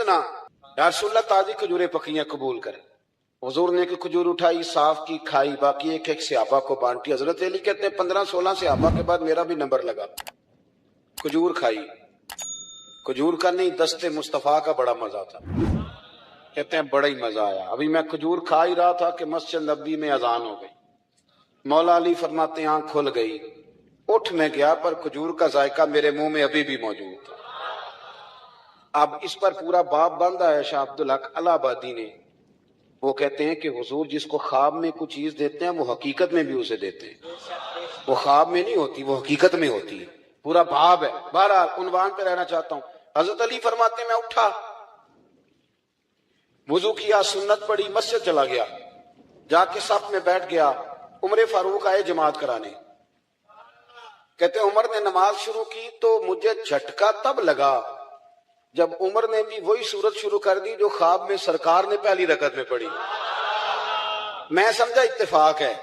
اتنا یا رسول اللہ تازی کھجوریں پکیاں قبول کریں. حضور نے ایک کھجور اٹھائی، صاف کی، کھائی، باقی ایک ایک صحابہ کو بانٹی. حضرت علی کہتے ہیں 15-16 صحابہ کے بعد میرا بھی نمبر لگا. کھجور کھائی. کھجور کا نہیں، دست مصطفیٰ کا بڑا مزہ تھا. کہتے ہیں بڑا ہی مزہ آیا. ابھی میں کھجور کھا ہی رہا تھا کہ مسجد نبوی میں اذان ہو گئی. مولا علی فرماتے ہیں آنکھ کھل گئی. اٹھ میں گیا پر کھجور کا ذائقہ میرے منہ میں ابھی بھی موجود تھا. اب اس پر پورا باب باندھا ہے شاہ عبدالحق الہ آبادی نے. وہ کہتے ہیں کہ حضور جس کو خواب میں کچھ چیز دیتے ہیں وہ حقیقت میں بھی اسے دیتے ہیں. وہ خواب میں نہیں ہوتی، وہ حقیقت میں ہوتی ہے. پورا باب ہے. بہرحال عنوان پہ رہنا چاہتا ہوں. حضرت علی فرماتے ہیں میں اٹھا، وضو کیا، سنت پڑھی، مسجد چلا گیا. جا کے صف میں بیٹھ گیا. عمر فاروق آئے جماعت کرانے. کہتے ہیں عمر نے نماز شروع کی تو مجھے جھٹکا تب لگا جب عمر نے بھی وہی سورت شروع کر دی جو خواب میں سرکار نے پہلی رکعت میں پڑھی. میں سمجھا اتفاق ہے،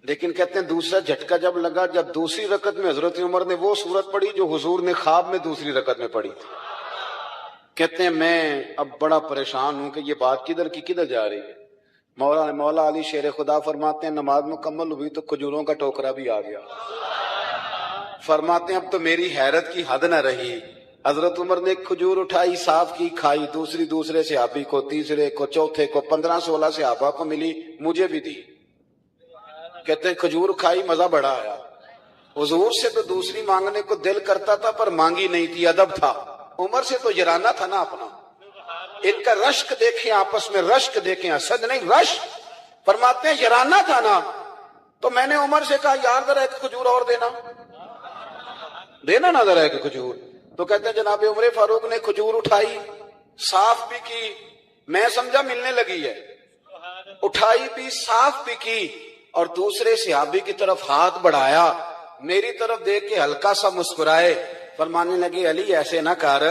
لیکن کہتے ہیں دوسرا جھٹکا جب لگا جب دوسری رکعت میں حضرت عمر نے وہ سورت پڑھی جو حضور نے خواب میں دوسری رکعت میں پڑھی تھی. کہتے ہیں میں اب بڑا پریشان ہوں کہ یہ بات کدھر کی کدھر جا رہی ہے. مولا علی شیر خدا فرماتے ہیں نماز مکمل ہوئی تو کھجوروں کا ٹوکرا بھی آ گیا. فرماتے ہیں اب تو میری حیرت کی حد نہ رہی. حضرت عمر نے ایک کھجور اٹھائی، صاف کی، کھائی، دوسری دوسرے صحابی کو، تیسرے کو، چوتھے کو، 15-16 صحابہ کو ملی، مجھے بھی دی. کہتے ہیں کھجور کھائی، مزہ بڑا آیا. حضور سے تو دوسری مانگنے کو دل کرتا تھا پر مانگی نہیں تھی، ادب تھا. عمر سے تو جرانہ تھا نا اپنا. ایک کا رشک دیکھیں، آپس میں رشک دیکھیں، حسد نہیں رشک. فرماتے ہیں جرانہ تھا نا. تو میں نے عمر سے کہا یار ذرا ایک کھجور اور دینا نا ذرا ایک کھجور. تو کہتے ہیں جناب عمر فاروق نے کھجور اٹھائی، صاف بھی کی. میں سمجھا ملنے لگی ہے. اٹھائی بھی، صاف بھی کی، اور دوسرے صحابی کی طرف ہاتھ بڑھایا. میری طرف دیکھ کے ہلکا سا مسکرائے. فرمانے لگے علی ایسے نہ کر،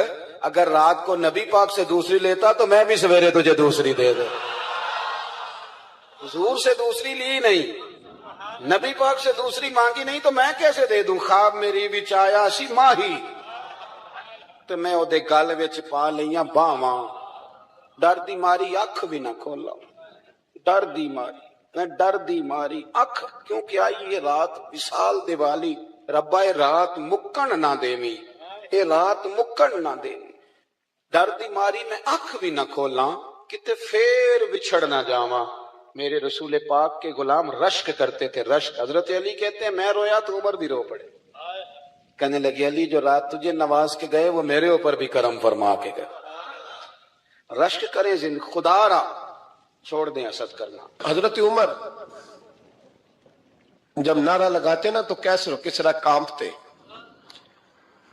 اگر رات کو نبی پاک سے دوسری لیتا تو میں بھی سویرے تجھے دوسری دے دے. حضور سے دوسری لی نہیں، نبی پاک سے دوسری مانگی نہیں تو میں کیسے دے دوں. خواب میری وچ آیا سی ماہی تو میں او دے گل وچ پا لئیاں باواں. ڈر دی ماری اکھ بھی نہ کھولا. ڈر دی ماری، میں ڈر دی ماری اکھ، کیونکہ آئی یہ رات وصال دیوالی. ربا اے رات مکن نہ دیویں، اے رات مکن نہ دیویں. ڈر دی ماری میں اکھ بھی نہ کھولاں، کتے پھر بچھڑ نہ جاواں. میرے رسول پاک کے غلام رشک کرتے تھے، رشک. حضرت علی کہتے ہیں میں رویا تو عمر بھی رو پڑے. کہنے لگے علی جو رات تجھے نواز کے گئے وہ میرے اوپر بھی کرم فرما کے گئے. رشک کریں خدا را، چھوڑ دیں حسد کرنا. حضرت عمر جب نعرہ لگاتے نا تو کیسر و کسرا کانپتے.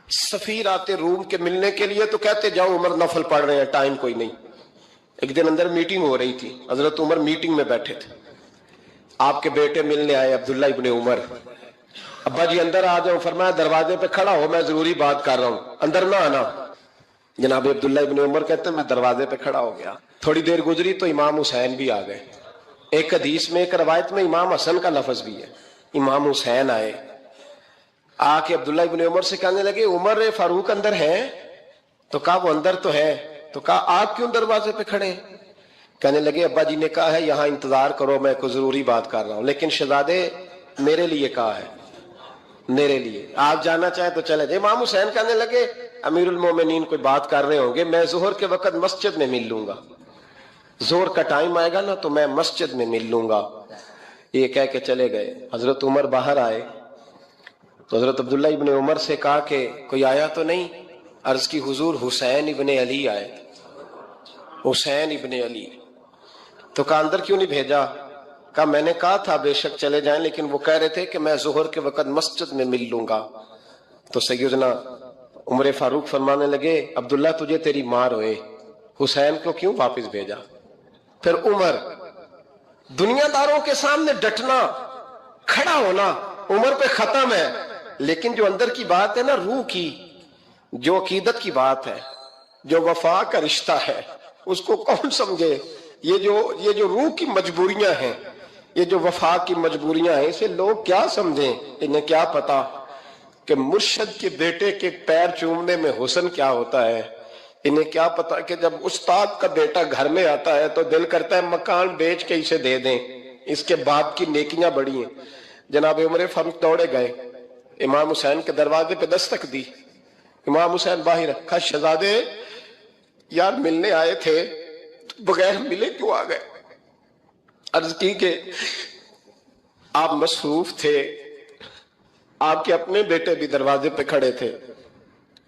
سفیر آتے روم کے ملنے کے لیے تو کہتے جاؤ عمر نفل پڑھ رہے ہیں، ٹائم کوئی نہیں. ایک دن اندر میٹنگ ہو رہی تھی، حضرت عمر میٹنگ میں بیٹھے تھے. آپ کے بیٹے ملنے آئے عبداللہ ابن عمر. ابا جی اندر آ جاؤ. فرمایا دروازے پہ کھڑا ہو، میں ضروری بات کر رہا ہوں، اندر نہ آنا. جناب عبداللہ ابن عمر کہتے ہیں میں دروازے پہ کھڑا ہو گیا. تھوڑی دیر گزری تو امام حسین بھی آ گئے. ایک حدیث میں، ایک روایت میں امام حسن کا لفظ بھی ہے. امام حسین آئے. آ کے عبداللہ ابن عمر سے کہنے لگے عمر فاروق اندر ہے؟ تو کہا وہ اندر تو ہے. تو کہا آپ کیوں دروازے پہ کھڑے ہیں؟ کہنے لگے ابا جی نے کہا ہے یہاں انتظار کرو، میں کوئی ضروری بات کر رہا ہوں. لیکن شہزادے میرے لیے کہا ہے، میرے لیے آپ جانا چاہیں تو چلے جائیں. امام حسین کہنے لگے امیر المومنین کوئی بات کر رہے ہوں گے، میں ظہر کے وقت مسجد میں مل لوں گا. ظہر کا ٹائم آئے گا نا تو میں مسجد میں مل لوں گا. یہ کہہ کے چلے گئے. حضرت عمر باہر آئے تو حضرت عبداللہ ابن عمر سے کہا کہ کوئی آیا تو نہیں؟ عرض کی حضور حسین ابن علی آئے. حسین ابن علی. تو کہا اندر کیوں نہیں بھیجا؟ کہا میں نے کہا تھا بے شک چلے جائیں، لیکن وہ کہہ رہے تھے کہ میں ظہر کے وقت مسجد میں مل لوں گا. تو سیدنا عمر فاروق فرمانے لگے عبداللہ تجھے تیری ماں روئے، حسین کو کیوں واپس بھیجا؟ پھر عمر دنیا داروں کے سامنے ڈٹنا، کھڑا ہونا عمر پہ ختم ہے، لیکن جو اندر کی بات ہے نا، روح کی، جو عقیدت کی بات ہے، جو وفا کا رشتہ ہے، اس کو کون سمجھے؟ یہ جو روح کی مجبوریاں ہیں، یہ جو وفا کی مجبوریاں ہیں، اسے لوگ کیا سمجھیں؟ انہیں کیا پتا کہ مرشد کے بیٹے کے پیر چومنے میں حسن کیا ہوتا ہے، انہیں کیا پتا کہ جب استاد کا بیٹا گھر میں آتا ہے تو دل کرتا ہے مکان بیچ کے اسے دے دیں، اس کے باپ کی نیکیاں بڑی ہیں۔ جناب عمر فاروق دوڑے گئے، امام حسین کے دروازے پہ دستک دی۔ امام حسین باہر، کہا شہزادے یار ملنے آئے تھے، بغیر ملے کیوں آ گئے؟ عرض کی کہ آپ مصروف تھے، آپ کے اپنے بیٹے بھی دروازے پہ کھڑے تھے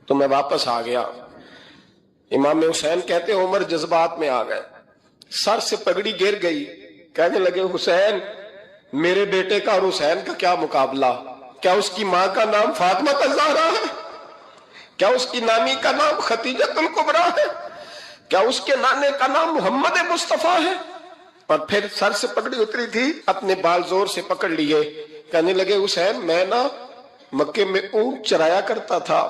تو میں واپس آ گیا۔ امام حسین کہتے عمر جذبات میں آ گئے، سر سے پگڑی گر گئی، کہنے لگے حسین میرے بیٹے کا اور حسین کا کیا مقابلہ؟ کیا اس کی ماں کا نام فاطمہ الزہرا ہے؟ کیا اس کی نانی کا نام ختیجہ الکبریٰ ہے؟ کیا اس کے نانے کا نام محمد مصطفیٰ ہے؟ اور پھر سر سے پگڑی اتری تھی، اپنے بال زور سے پکڑ لیے، کہنے لگے حسین میں نا مکے میں اونٹ چرایا کرتا تھا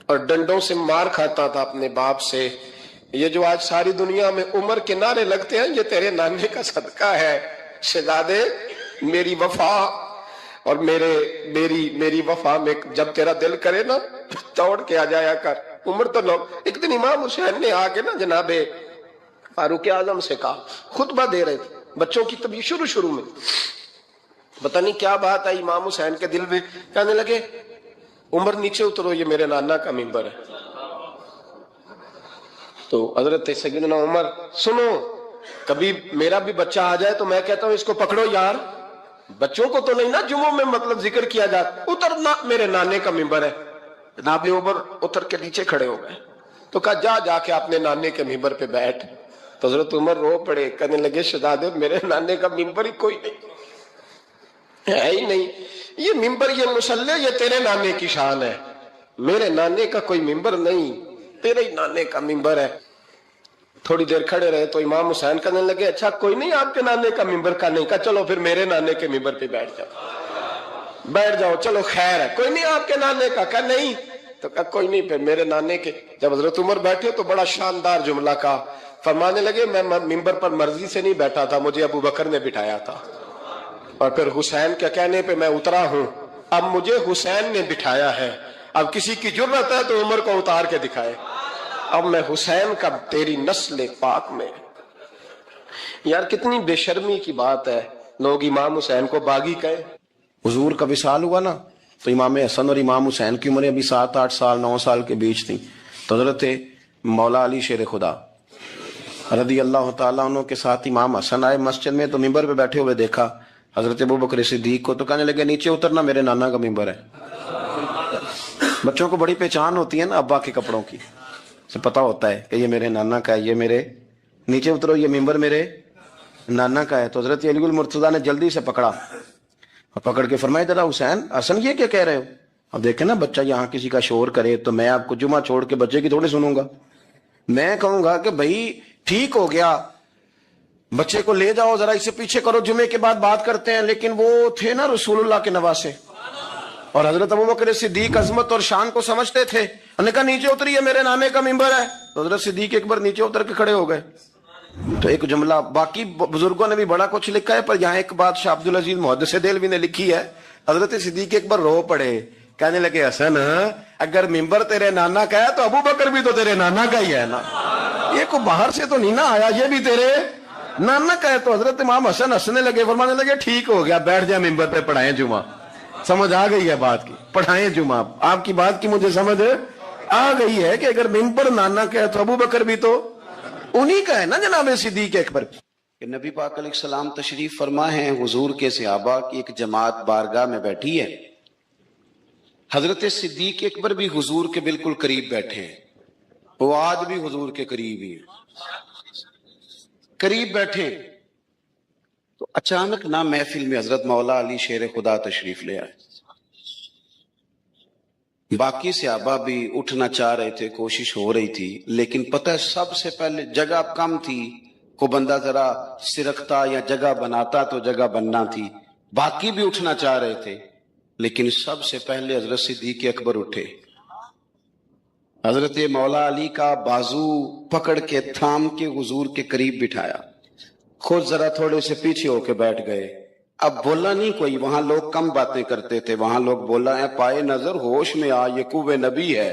اور ڈنڈوں سے مار کھاتا تھا اپنے باپ سے، یہ جو آج ساری دنیا میں عمر کے نعرے لگتے ہیں یہ تیرے نانے کا صدقہ ہے۔ شہزادے میری وفا اور میری وفا میں جب تیرا دل کرے نا توڑ کے آ جایا کر۔ عمر تو لوگ، ایک دن امام حسین نے آ کے نا جناب فاروق اعظم سے کہا، خطبہ دے رہے تھے بچوں کی طبیعت شروع میں، پتہ نہیں کیا بات آئی امام حسین کے دل میں، کہنے لگے عمر نیچے اترو، یہ میرے نانا کا منبر ہے۔ تو حضرت سیدنا عمر، سنو کبھی میرا بھی بچہ آ جائے تو میں کہتا ہوں اس کو پکڑو یار، بچوں کو تو نہیں نا جمعوں میں مطلب ذکر کیا جاتا، اترنا میرے نانے کا منبر ہے۔ جناب عمر اتر کے نیچے کھڑے ہو گئے تو کہا جا کے اپنے نانے کے منبر پہ بیٹھ۔ تو حضرت عمر رو پڑے، کہنے لگے شہزادے میرے نانے کا منبر ہی کوئی نہیں ہے ہی نہیں، یہ منبر یہ مصلی یہ تیرے نانے کی شان ہے، میرے نانے کا کوئی منبر نہیں، تیرے ہی نانے کا منبر ہے۔ تھوڑی دیر کھڑے رہے تو امام حسین کہنے لگے اچھا کوئی نہیں آپ کے نانے کا منبر کا نہیں، کہا چلو پھر میرے نانے کے منبر پہ بیٹھ جاؤ چلو خیر ہے، کوئی نہیں آپ کے نانے کا، کہا نہیں، تو کہا کوئی نہیں پھر میرے نانے کے۔ جب حضرت عمر بیٹھے تو بڑا شاندار جملہ کہا، فرمانے لگے میں منبر پر مرضی سے نہیں بیٹھا تھا، مجھے ابو بکر نے بٹھایا تھا، اور پھر حسین کے کہنے پہ میں اترا ہوں، اب مجھے حسین نے بٹھایا ہے، اب کسی کی جرت ہے تو عمر کو اتار کے دکھائے، اب میں حسین کا تیری نسل پاک میں۔ یار کتنی بے شرمی کی بات ہے، لوگ امام حسین کو باغی کہے۔ حضور کا وصال ہوا نا تو امام حسن اور امام حسین کی عمریں ابھی 7 8 سال 9 سال کے بیچ تھیں، تو حضرت مولا علی شیر خدا رضی اللہ تعالیٰ عنہ کے ساتھ امام حسن آئے مسجد میں، تو منبر پہ بیٹھے ہوئے دیکھا حضرت ابوبکر صدیق کو، تو کہنے لگے نیچے اترنا میرے نانا کا منبر ہے۔ بچوں کو بڑی پہچان ہوتی ہے نا ابا کے کپڑوں کی، سے پتا ہوتا ہے کہ یہ میرے نانا کا ہے، یہ میرے نیچے اترو یہ منبر میرے نانا کا ہے۔ تو حضرت علی المرتضیٰ نے جلدی سے پکڑا اور پکڑ کے فرمایا ذرا حسین حسن یہ کیا کہہ رہے ہو؟ اب دیکھیں نا بچہ یہاں کسی کا شور کرے تو میں آپ کو جمعہ چھوڑ کے بچے کی تھوڑی سنوں گا، میں کہوں گا کہ بھائی ٹھیک ہو گیا بچے کو لے جاؤ ذرا اسے پیچھے کرو جمعے کے بعد بات کرتے ہیں، لیکن وہ تھے نا رسول اللہ کے نواسے اور حضرت ابوبکر صدیق عظمت اور شان کو سمجھتے تھے، انہوں نے کہا نیچے اتریے میرے نانے کا منبر ہے، تو حضرت صدیق اکبر نیچے اتر کے کھڑے ہو گئے۔ تو ایک جملہ، باقی بزرگوں نے بھی بڑا کچھ لکھا ہے پر یہاں ایک بات شاہ عبد العزیز محدث دہلوی نے لکھی ہے، حضرت صدیق اکبر رو پڑے، کہنے لگے حسن اگر منبر تیرے نانا کا ہے تو ابوبکر بھی تو تیرے نانا کا ہی ہے نا، یہ کو باہر سے تو نہیں نا آیا، یہ بھی تیرے نانا کا ہے۔ تو حضرت امام حسن ہنسنے لگے، فرمانے لگے ٹھیک ہو گیا بیٹھ جائے منبر پہ پڑھائیں جمعہ، سمجھ آ گئی ہے بات کی، پڑھائیں جمعہ، آپ کی بات کی مجھے سمجھ آ گئی ہے کہ اگر منبر نانا کا ہے تو ابوبکر بھی تو انہی کا ہے نا جناب صدیق اکبر۔ کہ نبی پاک علیہ السلام تشریف فرما ہیں، حضور کے صحابہ کی ایک جماعت بارگاہ میں بیٹھی ہے، حضرت صدیق اکبر بھی حضور کے بالکل قریب بیٹھے ہیں، وہ آج بھی حضور کے قریب ہی قریب بیٹھے، تو اچانک نہ محفل میں حضرت مولا علی شیر خدا تشریف لے آئے، باقی صحابہ بھی اٹھنا چاہ رہے تھے، کوشش ہو رہی تھی، لیکن پتہ ہے سب سے پہلے جگہ کم تھی، کو بندہ ذرا سرکتا یا جگہ بناتا تو جگہ بننا تھی، باقی بھی اٹھنا چاہ رہے تھے، لیکن سب سے پہلے حضرت صدیق اکبر اٹھے، حضرت مولا علی کا بازو پکڑ کے تھام کے حضور کے قریب بٹھایا، خود ذرا تھوڑے سے پیچھے ہو کے بیٹھ گئے، اب بولا نہیں کوئی، وہاں لوگ کم باتیں کرتے تھے، وہاں لوگ بولا ہے پائے نظر ہوش میں آ یہ کوہ نبی ہے،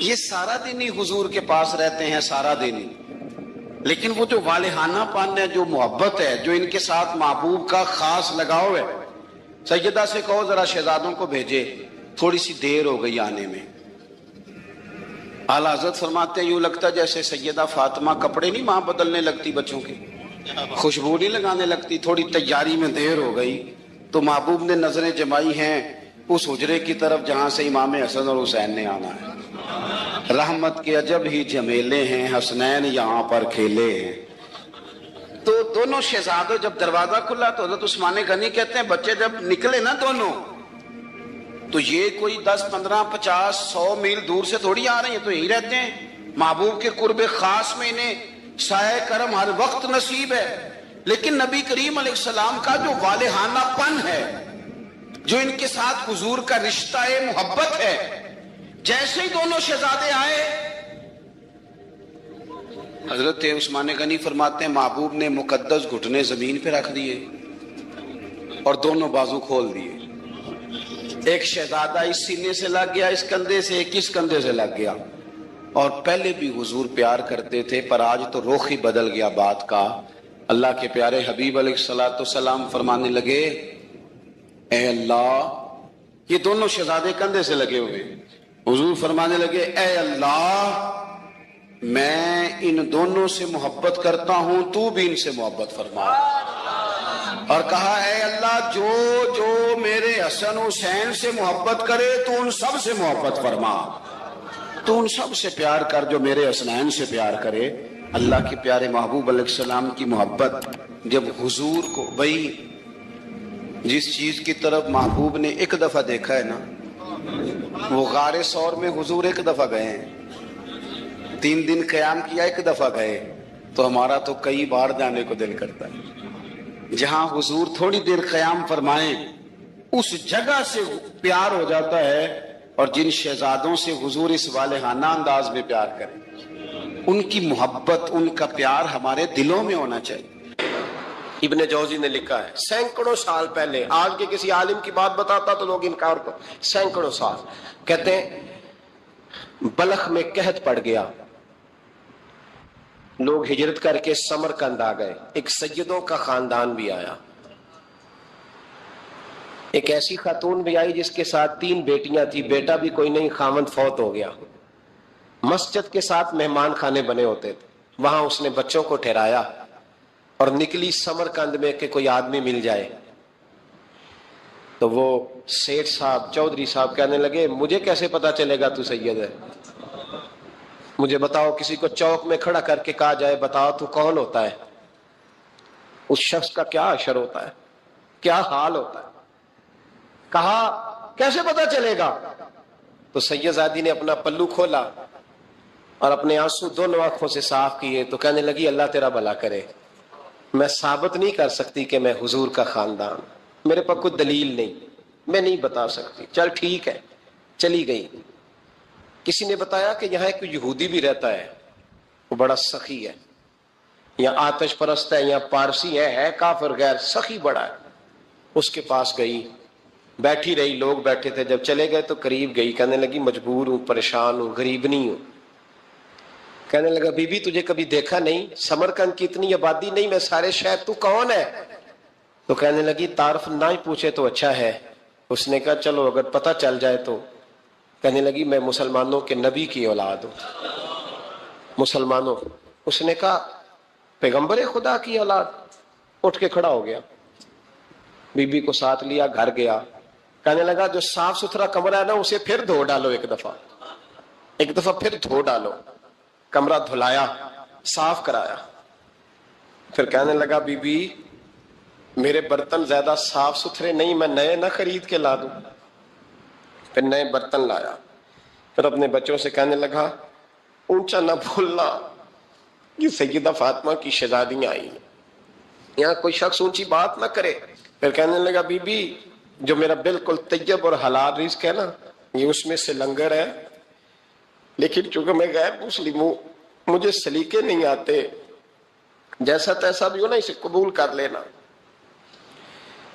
یہ سارا دن ہی حضور کے پاس رہتے ہیں، سارا دن، لیکن وہ جو والہانہ پن ہے، جو محبت ہے، جو ان کے ساتھ محبوب کا خاص لگاؤ ہے. سیدہ سے کہو ذرا شہزادوں کو بھیجے، تھوڑی سی دیر ہو گئی آنے میں. اعلیٰ حضرت فرماتے ہیں یوں لگتا جیسے سیدہ فاطمہ کپڑے نہیں ماں بدلنے لگتی بچوں کے، خوشبو نہیں لگانے لگتی، تھوڑی تیاری میں دیر ہو گئی تو محبوب نے نظریں جمائی ہیں اس حجرے کی طرف جہاں سے امام حسن اور حسین نے آنا ہے. رحمت کے عجب ہی جمیلے ہیں، حسنین یہاں پر کھیلے ہیں. تو دونوں شہزادوں جب دروازہ کھلا تو حضرت عثمان غنی کہتے ہیں بچے جب نکلے نا دونوں تو یہ کوئی 10 15 50 100 میل دور سے تھوڑی آ رہے ہیں، تو یہی رہتے ہیں. محبوب کے قرب خاص میں انہیں سایہ کرم ہر وقت نصیب ہے. لیکن نبی کریم علیہ السلام کا جو والہانہ پن ہے، جو ان کے ساتھ حضور کا رشتہ محبت ہے، جیسے ہی دونوں شہزادے آئے حضرت عثمان غنی فرماتے ہیں محبوب نے مقدس گھٹنے زمین پہ رکھ دیے اور دونوں بازو کھول دیے. ایک شہزادہ اس سینے سے لگ گیا اس کندھے سے، ایک اس کندھے سے لگ گیا. اور پہلے بھی حضور پیار کرتے تھے پر آج تو رخ ہی بدل گیا بات کا. اللہ کے پیارے حبیب علیہ الصلوۃ والسلام فرمانے لگے اے اللہ، یہ دونوں شہزادے کندھے سے لگے ہوئے، حضور فرمانے لگے اے اللہ میں ان دونوں سے محبت کرتا ہوں، تو بھی ان سے محبت فرما. اور کہا اے اللہ جو جو میرے حسن حسین سے محبت کرے تو ان سب سے محبت فرما، تو ان سب سے پیار کر جو میرے حسنین سے پیار کرے. اللہ کے پیارے محبوب علیہ السلام کی محبت جب حضور کو، بھئی جس چیز کی طرف محبوب نے ایک دفعہ دیکھا ہے نا، وہ غار ثور میں حضور ایک دفعہ گئے ہیں، 3 دن قیام کیا ایک دفعہ گئے، تو ہمارا تو کئی بار جانے کو دل کرتا ہے. جہاں حضور تھوڑی دیر قیام فرمائیں اس جگہ سے پیار ہو جاتا ہے. اور جن شہزادوں سے حضور اس والہانہ انداز میں پیار کریں، ان کی محبت، ان کا پیار ہمارے دلوں میں ہونا چاہیے. ابن جوزی نے لکھا ہے سینکڑوں سال پہلے، آج کے کسی عالم کی بات بتاتا تو لوگ انکار کو، سینکڑوں سال کہتے ہیں بلخ میں قحط پڑ گیا، لوگ ہجرت کر کے سمرقند آ گئے، ایک سیدوں کا خاندان بھی آیا، ایک ایسی خاتون بھی آئی جس کے ساتھ 3 بیٹیاں تھی، بیٹا بھی کوئی نہیں، خامند فوت ہو گیا. مسجد کے ساتھ مہمان خانے بنے ہوتے تھے، وہاں اس نے بچوں کو ٹھہرایا اور نکلی سمرقند میں کہ کوئی آدمی مل جائے. تو وہ سیٹھ صاحب، چودھری صاحب کہنے لگے مجھے کیسے پتا چلے گا تو سید ہے، مجھے بتاؤ. کسی کو چوک میں کھڑا کر کے کہا جائے بتاؤ تو کون ہوتا ہے، اس شخص کا کیا اشر ہوتا ہے، کیا حال ہوتا ہے. کہا کیسے پتا چلے گا؟ تو سید زادی نے اپنا پلو کھولا اور اپنے آنسو دونوں آنکھوں سے صاف کیے تو کہنے لگی اللہ تیرا بھلا کرے، میں ثابت نہیں کر سکتی کہ میں حضور کا خاندان، میرے پاس کوئی دلیل نہیں، میں نہیں بتا سکتی. چل ٹھیک ہے، چلی گئی. کسی نے بتایا کہ یہاں ایک یہودی بھی رہتا ہے، وہ بڑا سخی ہے، یا آتش پرست ہے، یا پارسی ہے کافر غیر، سخی بڑا ہے. اس کے پاس گئی، بیٹھی رہی، لوگ بیٹھے تھے، جب چلے گئے تو قریب گئی، کہنے لگی مجبور ہوں، پریشان ہوں، غریب نہیں ہوں. کہنے لگا بی بی تجھے کبھی دیکھا نہیں، سمرقند کی اتنی آبادی نہیں، میں سارے شہر، تو کون ہے؟ تو کہنے لگی تعارف نہ ہی پوچھے تو اچھا ہے. اس نے کہا چلو اگر پتہ چل جائے تو. کہنے لگی میں مسلمانوں کے نبی کی اولاد ہوں. مسلمانوں. اس نے کہا پیغمبر خدا کی اولاد. اٹھ کے کھڑا ہو گیا، بی بی کو ساتھ لیا، گھر گیا. کہنے لگا جو صاف ستھرا کمرہ ہے نا اسے پھر دھو ڈالو، ایک دفعہ پھر دھو ڈالو. کمرہ دھلایا، صاف کرایا. پھر کہنے لگا بی بی میرے برتن زیادہ صاف ستھرے نہیں، میں نئے نہ خرید کے لا دوں. پھر نئے برتن لایا. پھر اپنے بچوں سے کہنے لگا اونچا نہ بھولنا، یہ سیدہ فاطمہ کی شہزادیاں آئی، یہاں کوئی شخص اونچی بات نہ کرے. پھر کہنے لگا بی بی جو میرا بالکل طیب اور حلال رزق ہے نا، یہ اس میں سے لنگر ہے، لیکن چونکہ میں غیر مسلم ہوں، مجھے سلیقے نہیں آتے، جیسا تیسا بھی ہو نا اسے قبول کر لینا.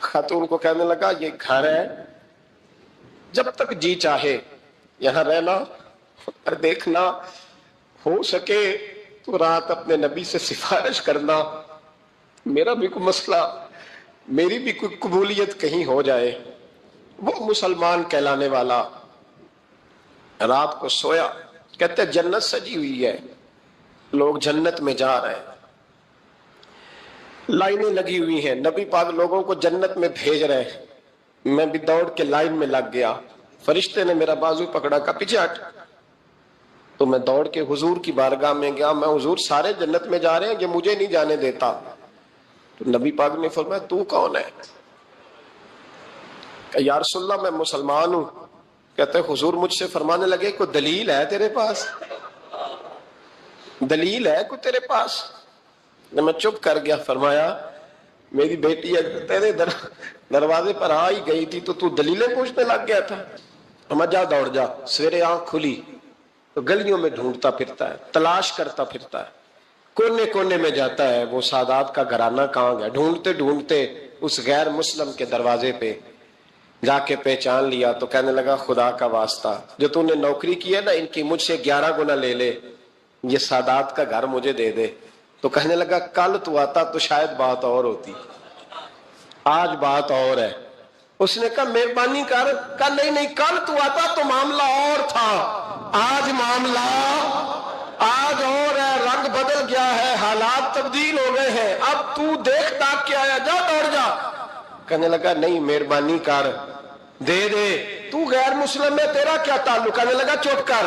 خاتون کو کہنے لگا یہ گھر ہے، جب تک جی چاہے یہاں رہنا، اور دیکھنا ہو سکے تو رات اپنے نبی سے سفارش کرنا، میرا بھی کوئی مسئلہ، میری بھی کوئی قبولیت کہیں ہو جائے۔ وہ مسلمان کہلانے والا رات کو سویا، کہتے جنت سجی ہوئی ہے، لوگ جنت میں جا رہے ہیں، لائنیں لگی ہوئی ہیں، نبی پاک لوگوں کو جنت میں بھیج رہے ہیں۔ میں بھی دوڑ کے لائن میں لگ گیا، فرشتے نے میرا بازو پکڑا، کہا پیچھے ہٹ۔ تو میں دوڑ کے حضور کی بارگاہ میں گیا، میں حضور سارے جنت میں جا رہے ہیں، یہ مجھے نہیں جانے دیتا۔ تو نبی پاک نے فرمایا تو کون ہے؟ کہ یا رسول اللہ میں مسلمان ہوں۔ کہتے حضور مجھ سے فرمانے لگے کوئی دلیل ہے تیرے پاس؟ دلیل ہے کوئی تیرے پاس؟ میں چپ کر گیا۔ فرمایا میری بیٹی تیرے دروازے پر آ ہی گئی تھی تو دلیلیں پوچھنے لگ گیا تھا۔ میں جا دوڑ جا۔ سویرے آنکھ کھلی تو گلیوں میں ڈھونڈتا پھرتا ہے، تلاش کرتا پھرتا ہے، کونے کونے میں جاتا ہے وہ سادات کا گھرانہ کہاں گیا۔ ڈھونڈتے ڈھونڈتے اس غیر مسلم کے دروازے پہ جا کے پہچان لیا تو کہنے لگا خدا کا واسطہ جو تو نے نوکری کی ہے نا ان کی مجھ سے 11 گنا لے لے، یہ سادات کا گھر مجھے دے دے۔ تو کہنے لگا کل تو آتا تو شاید بات اور ہوتی، آج بات اور ہے۔ اس نے کہا مہربانی کر۔ کہا نہیں نہیں، کل تو آتا تو معاملہ اور تھا، آج معاملہ آج اور ہے، رنگ بدل گیا ہے، حالات تبدیل ہو گئے ہیں، اب تو دیکھ تاک کے آیا، جا دوڑ جا۔ کہنے لگا نہیں مہربانی کر دے دے، تو غیر مسلم میں تیرا کیا تعلق؟ کہنے لگا چپ کر،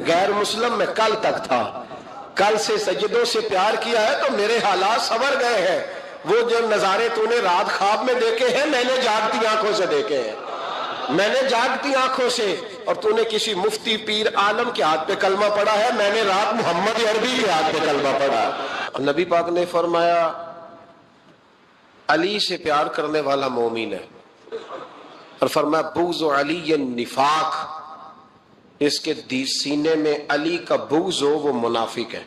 غیر مسلم میں کل تک تھا، کل سے سجدوں سے پیار کیا ہے تو میرے حالات سنور گئے ہیں۔ وہ جو نظارے تو نے رات خواب میں دیکھے ہیں میں نے جاگتی آنکھوں سے دیکھے ہیں، میں نے جاگتی آنکھوں سے۔ اور تو نے کسی مفتی پیر عالم کے ہاتھ پہ کلمہ پڑھا ہے، میں نے رات محمد عربی کے ہاتھ پہ کلمہ پڑھا ہے۔ نبی پاک نے فرمایا علی سے پیار کرنے والا مومن ہے، اور فرمایا بغض علی نفاق، اس کے سینے میں علی کا بغض ہو وہ منافق ہے،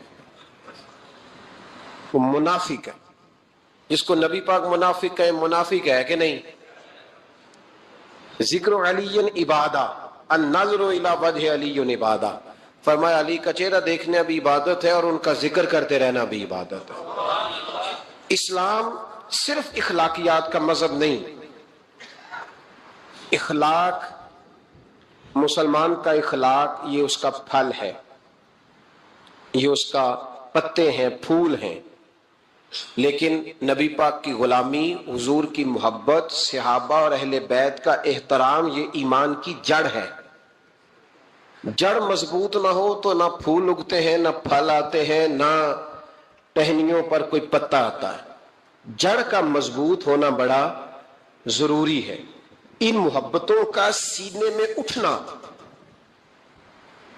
وہ منافق ہے۔ جس کو نبی پاک منافق کہے منافق ہے کہ نہیں؟ ذکر علی عبادہ، النظر الی وجہ علی عبادہ، فرمایا علی کا چہرہ دیکھنا بھی عبادت ہے اور ان کا ذکر کرتے رہنا بھی عبادت ہے۔ اسلام صرف اخلاقیات کا مذہب نہیں، اخلاق، مسلمان کا اخلاق یہ اس کا پھل ہے، یہ اس کا پتے ہیں، پھول ہیں۔ لیکن نبی پاک کی غلامی، حضور کی محبت، صحابہ اور اہل بیت کا احترام یہ ایمان کی جڑ ہے۔ جڑ مضبوط نہ ہو تو نہ پھول اگتے ہیں، نہ پھل آتے ہیں، نہ ٹہنیوں پر کوئی پتا آتا ہے۔ جڑ کا مضبوط ہونا بڑا ضروری ہے۔ ان محبتوں کا سینے میں اٹھنا،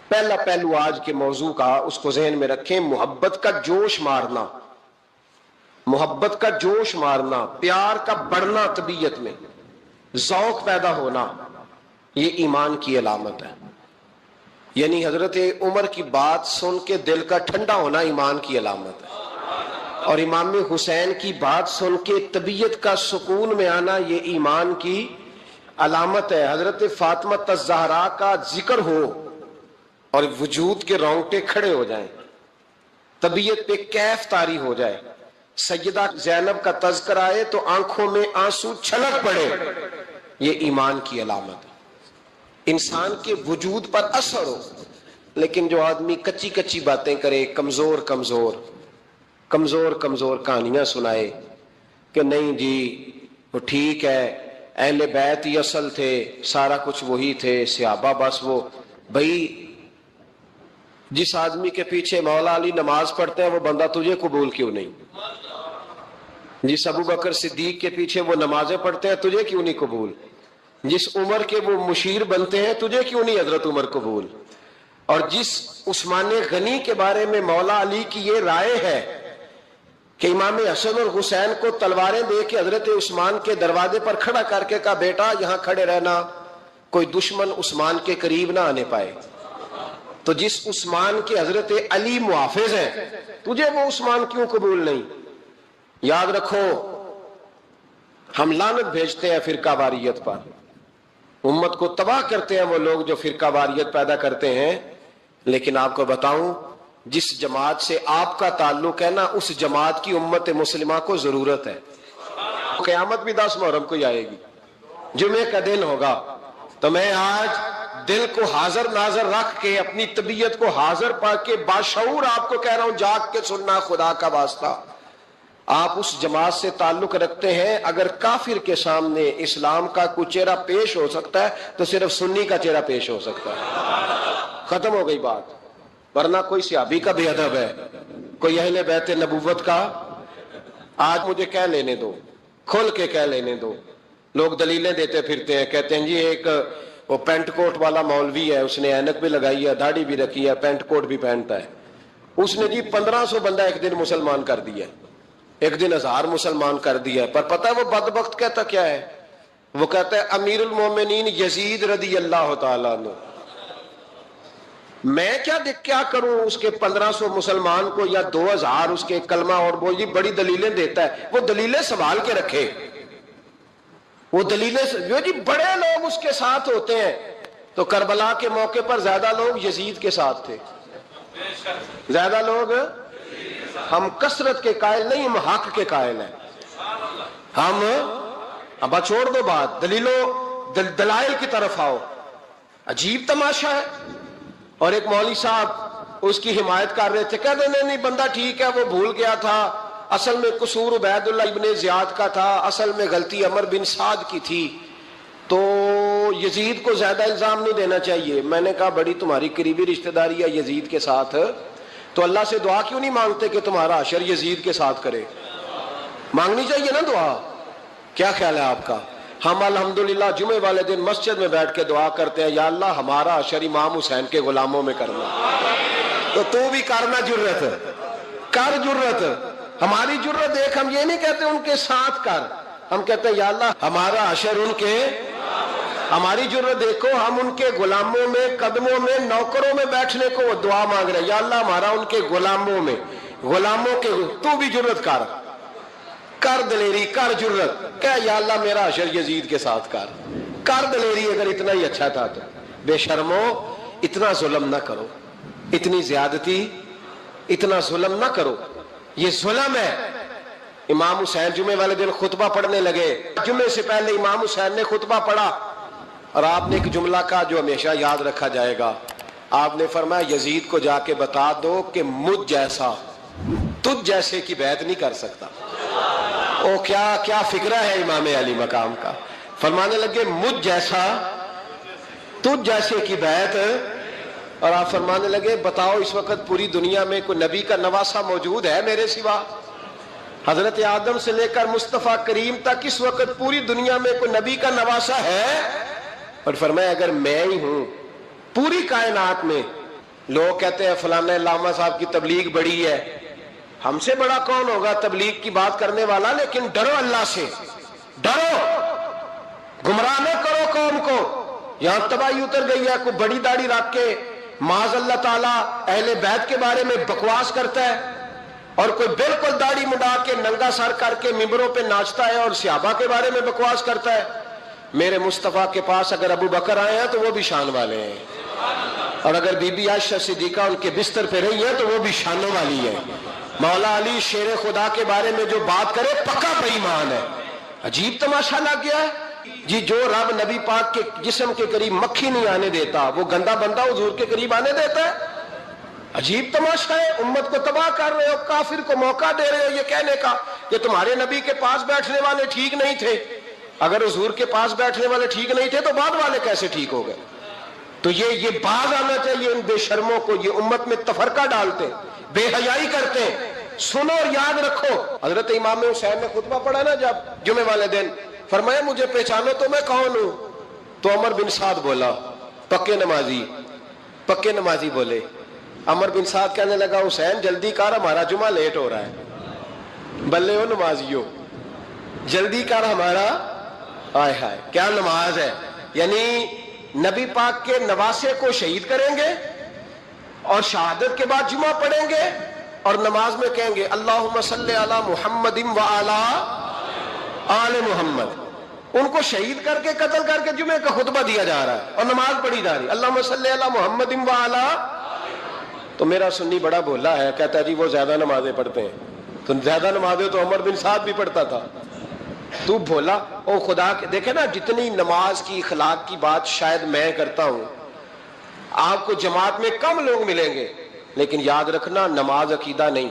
پہلا پہلو آج کے موضوع کا اس کو ذہن میں رکھیں، محبت کا جوش مارنا، محبت کا جوش مارنا، پیار کا بڑھنا، طبیعت میں ذوق پیدا ہونا، یہ ایمان کی علامت ہے۔ یعنی حضرت عمر کی بات سن کے دل کا ٹھنڈا ہونا ایمان کی علامت ہے، اور امام حسین کی بات سن کے طبیعت کا سکون میں آنا یہ ایمان کی علامت ہے۔ حضرت فاطمہ الزہرا کا ذکر ہو اور وجود کے رونگٹے کھڑے ہو جائیں، طبیعت پہ کیف طاری ہو جائے، سیدہ زینب کا تذکر آئے تو آنکھوں میں آنسو چھلک پڑے، یہ ایمان کی علامت ہے۔ انسان کے وجود پر اثر ہو۔ لیکن جو آدمی کچی کچی باتیں کرے، کمزور کمزور کمزور کمزور کہانیاں سنائے کہ نہیں جی وہ ٹھیک ہے، اہل بیت ہی اصل تھے، سارا کچھ وہی تھے، صحابہ بس وہ، بھائی جس آدمی کے پیچھے مولا علی نماز پڑھتے ہیں وہ بندہ تجھے قبول کیوں نہیں؟ جس ابو بکر صدیق کے پیچھے وہ نمازیں پڑھتے ہیں تجھے کیوں نہیں قبول؟ جس عمر کے وہ مشیر بنتے ہیں تجھے کیوں نہیں حضرت عمر قبول؟ اور جس عثمان غنی کے بارے میں مولا علی کی یہ رائے ہے کہ امام حسن اور حسین کو تلواریں دے کے حضرت عثمان کے دروازے پر کھڑا کر کے کہا بیٹا یہاں کھڑے رہنا، کوئی دشمن عثمان کے قریب نہ آنے پائے، تو جس عثمان کے حضرت علی محافظ ہیں تجھے وہ عثمان کیوں قبول نہیں؟ یاد رکھو ہم لعنت بھیجتے ہیں فرقہ واریت پر، امت کو تباہ کرتے ہیں وہ لوگ جو فرقہ واریت پیدا کرتے ہیں۔ لیکن آپ کو بتاؤں جس جماعت سے آپ کا تعلق ہے نا اس جماعت کی امت مسلمہ کو ضرورت ہے. قیامت بھی 10 محرم کو ہی آئے گی, جمعے کا دن ہوگا. تو میں آج دل کو حاضر ناظر رکھ کے اپنی طبیعت کو حاضر پا کے باشعور آپ کو کہہ رہا ہوں, جاگ کے سننا خدا کا واسطہ. آپ اس جماعت سے تعلق رکھتے ہیں, اگر کافر کے سامنے اسلام کا کوئی چہرہ پیش ہو سکتا ہے تو صرف سنی کا چہرہ پیش ہو سکتا ہے. ختم ہو گئی بات. ورنہ کوئی صحابی کا بے ادب ہے, کوئی اہل بیت نبوت کا. آج مجھے کہہ لینے دو, کھل کے کہہ لینے دو. لوگ دلیلیں دیتے پھرتے ہیں, کہتے ہیں جی ایک وہ پینٹ کوٹ والا مولوی ہے, اس نے اینک بھی لگائی ہے, داڑھی بھی رکھی ہے, پینٹ کوٹ بھی پہنتا ہے, اس نے جی 1500 بندہ ایک دن مسلمان کر دیا, ایک دن 1000 مسلمان کر دیا. پر پتہ ہے وہ بدبخت کہتا کیا ہے؟ وہ کہتا ہے امیر المومنین یزید رضی اللہ تعالیٰ عنہ. میں کیا کروں اس کے 1500 مسلمان کو یا 2000 اس کے کلمہ اور وہ جی بڑی دلیلیں دیتا ہے. وہ دلیلیں سنبھال کے رکھے, وہ دلیلیں جو جی بڑے لوگ اس کے ساتھ ہوتے ہیں. تو کربلا کے موقع پر زیادہ لوگ یزید کے ساتھ تھے, زیادہ لوگ. ہم کثرت کے قائل نہیں, ہم حق کے قائل ہیں. ہم اب چھوڑ دو بات, دلائل کی طرف آؤ. عجیب تماشا ہے. اور ایک مولوی صاحب اس کی حمایت کر رہے تھے, کہتے نہیں بندہ ٹھیک ہے, وہ بھول گیا تھا, اصل میں قصور عبید اللہ ابن زیاد کا تھا, اصل میں غلطی عمر بن سعد کی تھی, تو یزید کو زیادہ الزام نہیں دینا چاہیے. میں نے کہا بڑی تمہاری قریبی رشتہ داری ہے یزید کے ساتھ, تو اللہ سے دعا کیوں نہیں مانگتے کہ تمہارا حشر یزید کے ساتھ کرے؟ مانگنی چاہیے نا دعا. کیا خیال ہے آپ کا؟ ہم الحمدللہ جمعے والے دن مسجد میں بیٹھ کے دعا کرتے ہیں, یا اللہ ہمارا حشر امام حسین کے غلاموں میں کرنا. تو بھی کرنا جرت کر, جرت ہماری جرت دیکھ. ہم یہ نہیں کہتے ان کے ساتھ کر, ہم کہتے ہیں یا اللہ ہمارا حشر ان کے. ہماری جرت دیکھو, ہم ان کے غلاموں میں, قدموں میں, نوکروں میں بیٹھنے کو وہ دعا مانگ رہے ہیں, یا اللہ ہمارا ان کے غلاموں میں, غلاموں کے. تو بھی جرت کر دلیری, کر جرت, کہ یا اللہ میرا حشر یزید کے ساتھ کر دلیری. اگر اتنا ہی اچھا تھا تو بے شرمو اتنا ظلم نہ کرو, اتنی زیادتی, اتنا ظلم نہ کرو. یہ ظلم ہے. امام حسین جمعے والے دن خطبہ پڑھنے لگے, جمعے سے پہلے امام حسین نے خطبہ پڑھا, اور آپ نے ایک جملہ کہا جو ہمیشہ یاد رکھا جائے گا. آپ نے فرمایا یزید کو جا کے بتا دو کہ مجھ جیسا تجھ جیسے کی بیعت نہیں کر سکتا. او کیا فکرہ ہے امام علی مقام کا. فرمانے لگے مجھ جیسا تجھ جیسے کی بیعت. اور آپ فرمانے لگے بتاؤ اس وقت پوری دنیا میں کوئی نبی کا نواسہ موجود ہے میرے سوا؟ حضرت آدم سے لے کر مصطفیٰ کریم تک اس وقت پوری دنیا میں کوئی نبی کا نواسہ ہے؟ اور فرمایا اگر میں ہی ہوں پوری کائنات میں. لوگ کہتے ہیں فلانا علامہ صاحب کی تبلیغ بڑی ہے, ہم سے بڑا کون ہوگا تبلیغ کی بات کرنے والا؟ لیکن ڈرو اللہ سے, ڈرو, گمراہ نہ کرو قوم کو. یہاں تباہی اتر گئی ہے, کوئی بڑی داڑھی رکھ کے معاذ اللہ تعالیٰ اہل بیت کے بارے میں بکواس کرتا ہے, اور کوئی بالکل داڑھی مڈا کے ننگا سر کر کے ممبروں پہ ناچتا ہے اور صحابہ کے بارے میں بکواس کرتا ہے. میرے مصطفیٰ کے پاس اگر ابو بکر آئے ہیں تو وہ بھی شان والے ہیں, اور اگر بی بی عائشہ صدیقہ ان کے بستر پہ رہی ہے تو وہ بھی شانوں والی ہے. مولا علی شیر خدا کے بارے میں جو بات کرے پکا بے ایمان ہے. عجیب تماشا لگ گیا ہے جی. جو رب نبی پاک کے جسم کے قریب مکھی نہیں آنے دیتا, وہ گندا بندہ حضور کے قریب آنے دیتا ہے؟ عجیب تماشا ہے. امت کو تباہ کر رہے ہو, کافر کو موقع دے رہے ہو یہ کہنے کا کہ تمہارے نبی کے پاس بیٹھنے والے ٹھیک نہیں تھے. اگر حضور کے پاس بیٹھنے والے ٹھیک نہیں تھے تو بعد والے کیسے ٹھیک ہو گئے؟ تو یہ باز آنا چاہیے ان بے شرموں کو. یہ امت میں تفرقہ ڈالتے, بے حیائی کرتے. سنو اور یاد رکھو, حضرت امام حسین نے خطبہ پڑھا نا جب جمعے والے دن, فرمایا مجھے پہچانو تو میں کون ہوں؟ تو عمر بن سعد بولا, پکے نمازی بولے. عمر بن سعد کہنے لگا حسین جلدی کر, ہمارا جمعہ لیٹ ہو رہا ہے. بلے ہو نمازیو, جلدی کر ہمارا. آئے ہائے کیا نماز ہے. یعنی نبی پاک کے نواسے کو شہید کریں گے اور شہادت کے بعد جمعہ پڑھیں گے اور نماز میں کہیں گے اللہم صلی علی محمد و علی آل محمد. ان کو شہید کر کے قتل کر کے جمعے کا خطبہ دیا جا رہا ہے اور نماز پڑھی جا رہی ہے اللہم صلی علی محمد و علی. تو میرا سنی بڑا بھولا ہے، کہتا ہے جی وہ زیادہ نمازیں پڑھتے ہیں. تو زیادہ نمازیں تو عمر بن سعد بھی پڑھتا تھا. تو بھولا. او خدا کے دیکھے نا، جتنی نماز کی اخلاق کی بات شاید میں کرتا ہوں، آپ کو جماعت میں کم لوگ ملیں گے، لیکن یاد رکھنا نماز عقیدہ نہیں،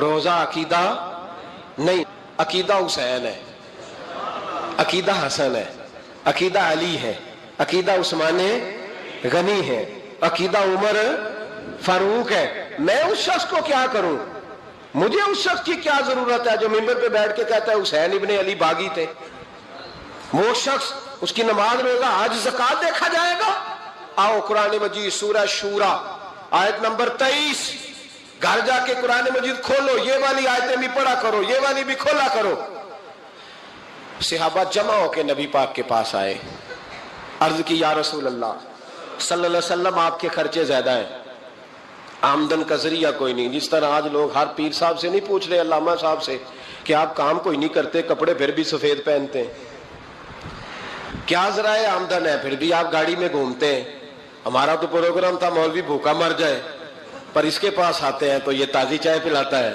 روزہ عقیدہ نہیں. عقیدہ حسین ہے، عقیدہ حسن ہے، عقیدہ علی ہے، عقیدہ عثمان غنی ہے، عقیدہ عمر فاروق ہے. میں اس شخص کو کیا کروں؟ مجھے اس شخص کی کیا ضرورت ہے جو ممبر پہ بیٹھ کے کہتا ہے حسین ابن علی باغی تھے؟ وہ شخص، اس کی نماز روزہ حج زکات دیکھا جائے گا. آؤ قرآن مجید سورہ شورا آیت نمبر 23، گھر جا کے قرآن مجید کھولو، یہ والی آیتیں بھی پڑھا کرو، یہ والی بھی کھولا کرو. صحابہ جمع ہو کے نبی پاک کے پاس آئے، عرض کی یا رسول اللہ صلی اللہ علیہ وسلم آپ کے خرچے زیادہ ہیں، آمدن کا ذریعہ کوئی نہیں. جس طرح آج لوگ ہر پیر صاحب سے نہیں پوچھ رہے، علامہ صاحب سے، کہ آپ کام کوئی نہیں کرتے، کپڑے پھر بھی سفید پہنتے ہیں، کیا ذرائع آمدن ہے، پھر بھی آپ گاڑی میں گھومتے ہیں. ہمارا تو پروگرام تھا مولوی بھوکا مر جائے، پر اس کے پاس آتے ہیں تو یہ تازی چائے پلاتا ہے.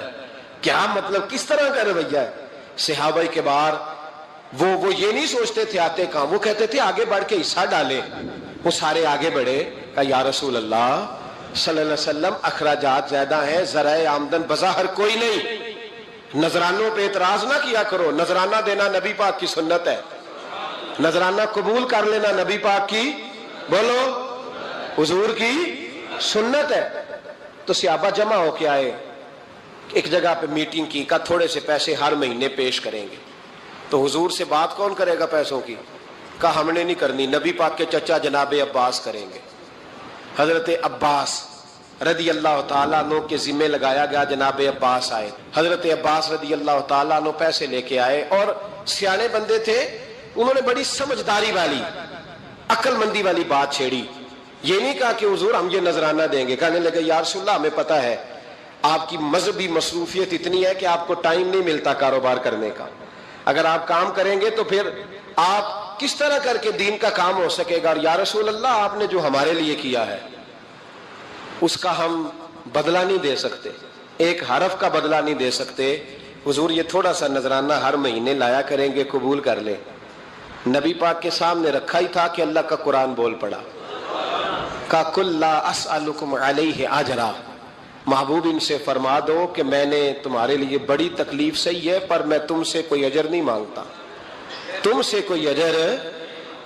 کیا مطلب، کس طرح کا رویہ ہے؟ صحابہ کے بار وہ یہ نہیں سوچتے تھے آتے کام، وہ کہتے تھے آگے بڑھ کے حصہ ڈالے. وہ سارے آگے بڑھے، کہا یا رسول اللہ صلی اللہ علیہ وسلم اخراجات زیادہ ہیں، ذرائع آمدن بظاہر کوئی نہیں، نذرانوں پہ اعتراض نہ کیا کرو. نذرانہ دینا نبی پاک کی سنت ہے، نذرانہ قبول کر لینا نبی پاک کی، بولو، حضور کی سنت ہے. تو صحابہ جمع ہو کے آئے، ایک جگہ پہ میٹنگ کی، کہا تھوڑے سے پیسے ہر مہینے پیش کریں گے. تو حضور سے بات کون کرے گا پیسوں کی؟ کہا ہم نے نہیں کرنی، نبی پاک کے چچا جناب عباس کریں گے. حضرت عباس رضی اللہ تعالیٰ عنہ کے ذمہ لگایا گیا. جناب عباس آئے، حضرت عباس رضی اللہ تعالیٰ عنہ پیسے لے کے آئے، اور سیانے بندے تھے، انہوں نے بڑی سمجھداری والی، عقل مندی والی بات چھیڑی. یہ نہیں کہا کہ حضور ہم یہ نذرانہ دیں گے. کہنے لگے یا رسول اللہ ہمیں پتہ ہے آپ کی مذہبی مصروفیت اتنی ہے کہ آپ کو ٹائم نہیں ملتا کاروبار کرنے کا. اگر آپ کام کریں گے تو پھر آپ کس طرح کر کے دین کا کام ہو سکے گا. اور یا رسول اللہ آپ نے جو ہمارے لیے کیا ہے اس کا ہم بدلہ نہیں دے سکتے، ایک حرف کا بدلہ نہیں دے سکتے. حضور یہ تھوڑا سا نذرانہ ہر مہینے لایا کریں گے، قبول کر لیں. نبی پاک کے سامنے رکھا ہی تھا کہ اللہ کا قرآن بول پڑا، کا کل لا اسألکم علیہ اجرا، محبوب ان سے فرما دو کہ میں نے تمہارے لیے بڑی تکلیف سہی ہے، پر میں تم سے کوئی اجر نہیں مانگتا، تم سے کوئی اجر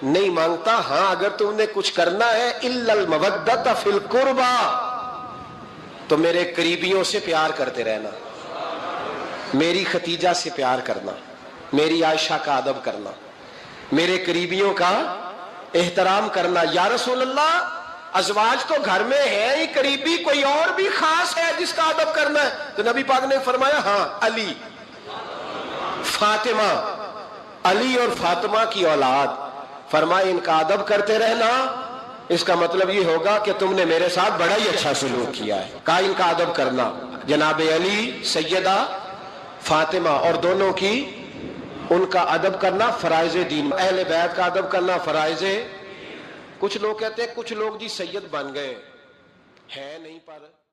نہیں مانگتا. ہاں اگر تم نے کچھ کرنا ہے الا المودۃ فی القربى، تو میرے قریبیوں سے پیار کرتے رہنا، میری ختیجہ سے پیار کرنا، میری عائشہ کا ادب کرنا، میرے قریبیوں کا احترام کرنا. یا رسول اللہ ازواج تو گھر میں ہے ہی، قریبی کوئی اور بھی خاص ہے جس کا ادب کرنا ہے؟ تو نبی پاک نے فرمایا ہاں علی، فاطمہ، علی اور فاطمہ کی اولاد. فرمایا ان کا ادب کرتے رہنا، اس کا مطلب یہ ہوگا کہ تم نے میرے ساتھ بڑا ہی اچھا سلوک کیا ہے. کہا ان کا ادب کرنا، جناب علی، سیدہ فاطمہ، اور دونوں کی ان کا ادب کرنا فرائض دین، اہل بیت کا ادب کرنا فرائض. کچھ لوگ کہتے ہیں کچھ لوگ جی سید بن گئے، ہے نہیں، پر